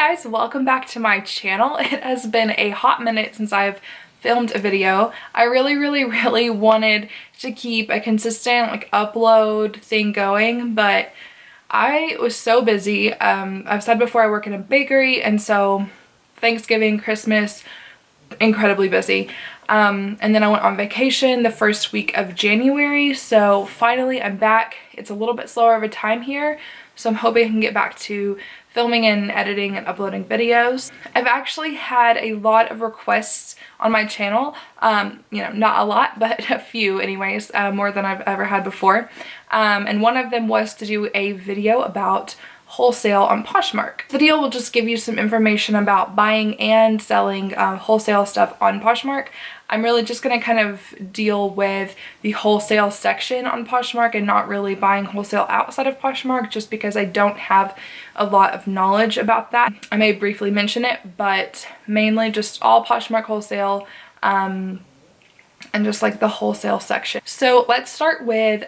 guys, welcome back to my channel. It has been a hot minute since I've filmed a video. I really wanted to keep a consistent upload thing going, but I was so busy. I've said before I work in a bakery, and so Thanksgiving, Christmas, incredibly busy. And then I went on vacation the first week of January, so finally I'm back. It's a little bit slower of a time here, so I'm hoping I can get back to filming and editing and uploading videos. I've actually had a lot of requests on my channel, not a lot, but a few anyways, more than I've ever had before. And one of them was to do a video about wholesale on Poshmark. The video will just give you some information about buying and selling wholesale stuff on Poshmark. I'm really just going to kind of deal with the wholesale section on Poshmark and not really buying wholesale outside of Poshmark, just because I don't have a lot of knowledge about that. I may briefly mention it, but mainly just all Poshmark wholesale and just like the wholesale section. So let's start with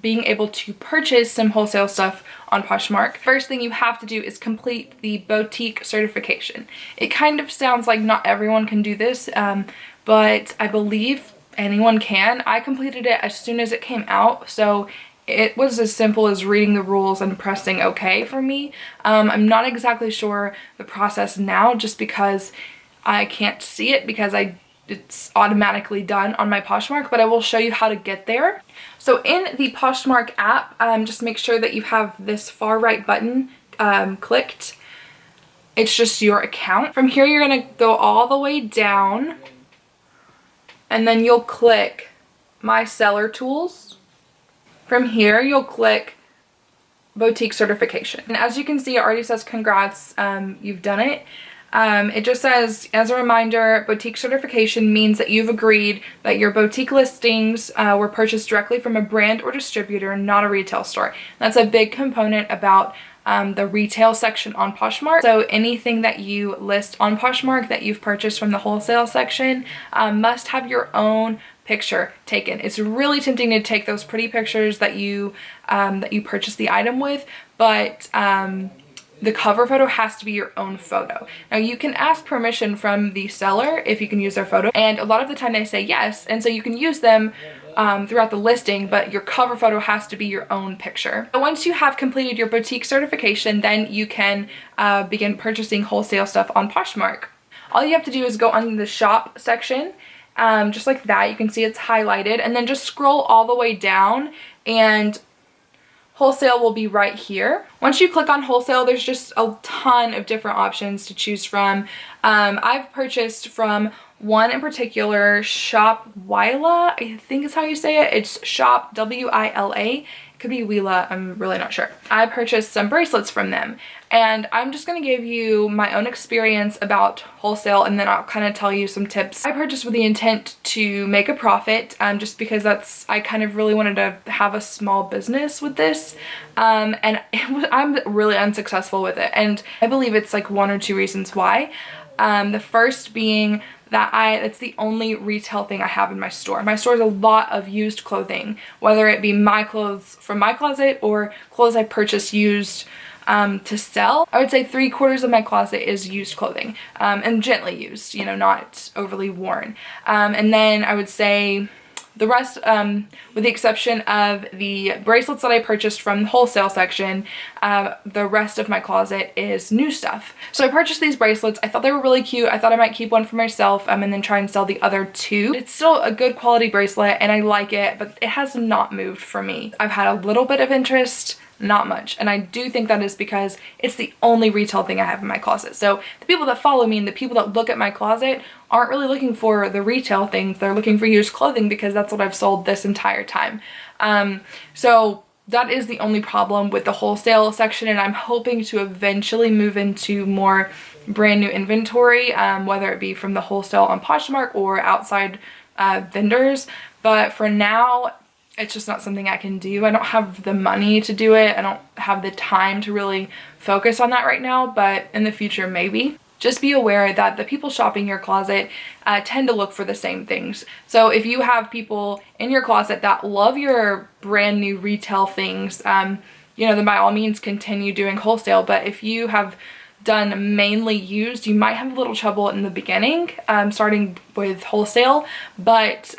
being able to purchase some wholesale stuff on Poshmark. First thing you have to do is complete the boutique certification. It kind of sounds like not everyone can do this, but I believe anyone can. I completed it as soon as it came out, so it was as simple as reading the rules and pressing OK for me. I'm not exactly sure the process now, just because I can't see it because it's automatically done on my Poshmark, but I will show you how to get there. So in the Poshmark app, just make sure that you have this far right button clicked. It's just your account. From here, you're gonna go all the way down, and then you'll click My Seller Tools. From here, you'll click Boutique Certification. And as you can see, it already says congrats, you've done it. It just says, as a reminder, boutique certification means that you've agreed that your boutique listings were purchased directly from a brand or distributor, not a retail store. That's a big component about the retail section on Poshmark. So anything that you list on Poshmark that you've purchased from the wholesale section must have your own picture taken. It's really tempting to take those pretty pictures that you purchased the item with, but the cover photo has to be your own photo. Now you can ask permission from the seller if you can use their photo, and a lot of the time they say yes, and so you can use them throughout the listing, but your cover photo has to be your own picture. And once you have completed your boutique certification, then you can begin purchasing wholesale stuff on Poshmark. All you have to do is go on the shop section, just like that. You can see it's highlighted, and then just scroll all the way down and wholesale will be right here. Once you click on wholesale, there's just a ton of different options to choose from. I've purchased from one in particular, Shop Wila, I think is how you say it. It's Shop W-I-L-A. It could be Wila, I'm really not sure. I purchased some bracelets from them, and I'm just gonna give you my own experience about wholesale, and then I'll kind of tell you some tips. I purchased with the intent to make a profit, just because I kind of really wanted to have a small business with this, and I'm really unsuccessful with it, and I believe it's like one or two reasons why. The first being that it's the only retail thing I have in my store. My store is a lot of used clothing, whether it be my clothes from my closet or clothes I purchased used to sell. I would say 3/4 of my closet is used clothing, and gently used, not overly worn. And then I would say the rest, with the exception of the bracelets that I purchased from the wholesale section, the rest of my closet is new stuff. So I purchased these bracelets. I thought they were really cute. I thought I might keep one for myself and then try and sell the other two. It's still a good quality bracelet and I like it, but it has not moved for me. I've had a little bit of interest, not much, and I do think that is because it's the only retail thing I have in my closet. So the people that follow me and the people that look at my closet aren't really looking for the retail things. They're looking for used clothing because that's what I've sold this entire time. So that is the only problem with the wholesale section, and I'm hoping to eventually move into more brand new inventory, whether it be from the wholesale on Poshmark or outside vendors. But for now, it's just not something I can do. I don't have the money to do it. I don't have the time to really focus on that right now, but in the future, maybe. Just be aware that the people shopping your closet tend to look for the same things. So if you have people in your closet that love your brand new retail things, then by all means continue doing wholesale. But if you have done mainly used, you might have a little trouble in the beginning, starting with wholesale, but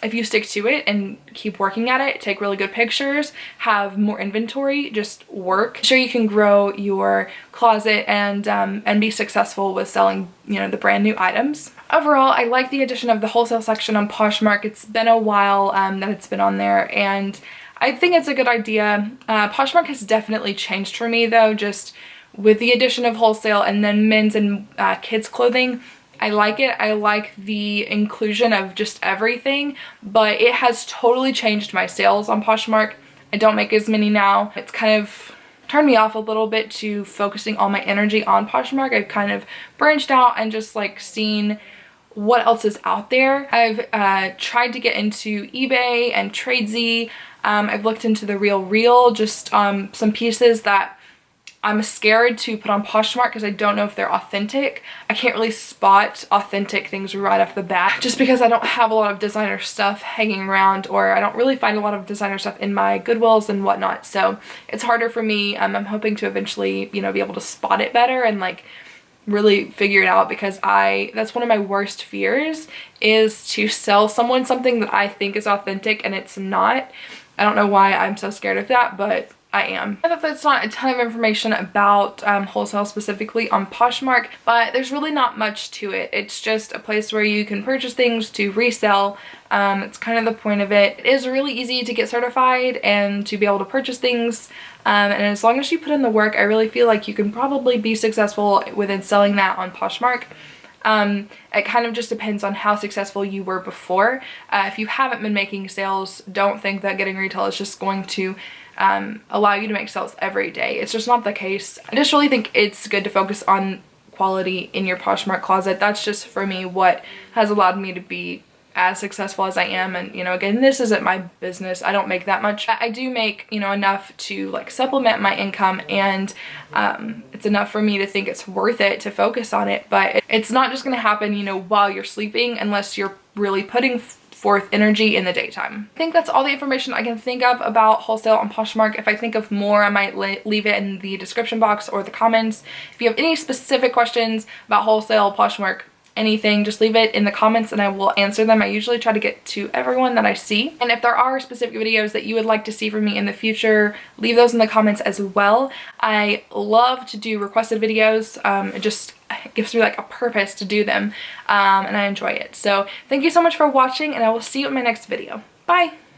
if you stick to it and keep working at it, take really good pictures, have more inventory, just work, sure you can grow your closet and be successful with selling, you know, the brand new items. Overall, I like the addition of the wholesale section on Poshmark. It's been a while that it's been on there, and I think it's a good idea. Poshmark has definitely changed for me though, just with the addition of wholesale and then men's and kids clothing. I like it. I like the inclusion of just everything, but it has totally changed my sales on Poshmark. I don't make as many now. It's kind of turned me off a little bit to focusing all my energy on Poshmark. I've kind of branched out and just like seen what else is out there. I've tried to get into eBay and Tradesy. I've looked into the Real, just some pieces that I'm scared to put on Poshmark because I don't know if they're authentic. I can't really spot authentic things right off the bat just because I don't have a lot of designer stuff hanging around, or I don't really find a lot of designer stuff in my Goodwills and whatnot. So it's harder for me. I'm hoping to eventually, you know, be able to spot it better and like really figure it out, because that's one of my worst fears, is to sell someone something that I think is authentic and it's not. I don't know why I'm so scared of that, but I am. I thought that's not a ton of information about wholesale specifically on Poshmark, but there's really not much to it. It's just a place where you can purchase things to resell. It's kind of the point of it. It is really easy to get certified and to be able to purchase things. And as long as you put in the work, I really feel like you can probably be successful within selling that on Poshmark. It kind of just depends on how successful you were before. If you haven't been making sales, don't think that getting retail is just going to allow you to make sales every day. It's just not the case. I just really think it's good to focus on quality in your Poshmark closet. That's just for me what has allowed me to be as successful as I am. And you know, again, this isn't my business. I don't make that much. I do make, you know, enough to like supplement my income, and it's enough for me to think it's worth it to focus on it. But it's not just gonna happen, you know, while you're sleeping, unless you're really putting forth energy in the daytime. I think that's all the information I can think of about wholesale on Poshmark. If I think of more, I might leave it in the description box or the comments. If you have any specific questions about wholesale, Poshmark, anything, just leave it in the comments and I will answer them. I usually try to get to everyone that I see. And if there are specific videos that you would like to see from me in the future, leave those in the comments as well. I love to do requested videos. It just gives me like a purpose to do them, and I enjoy it. So thank you so much for watching, and I will see you in my next video. Bye!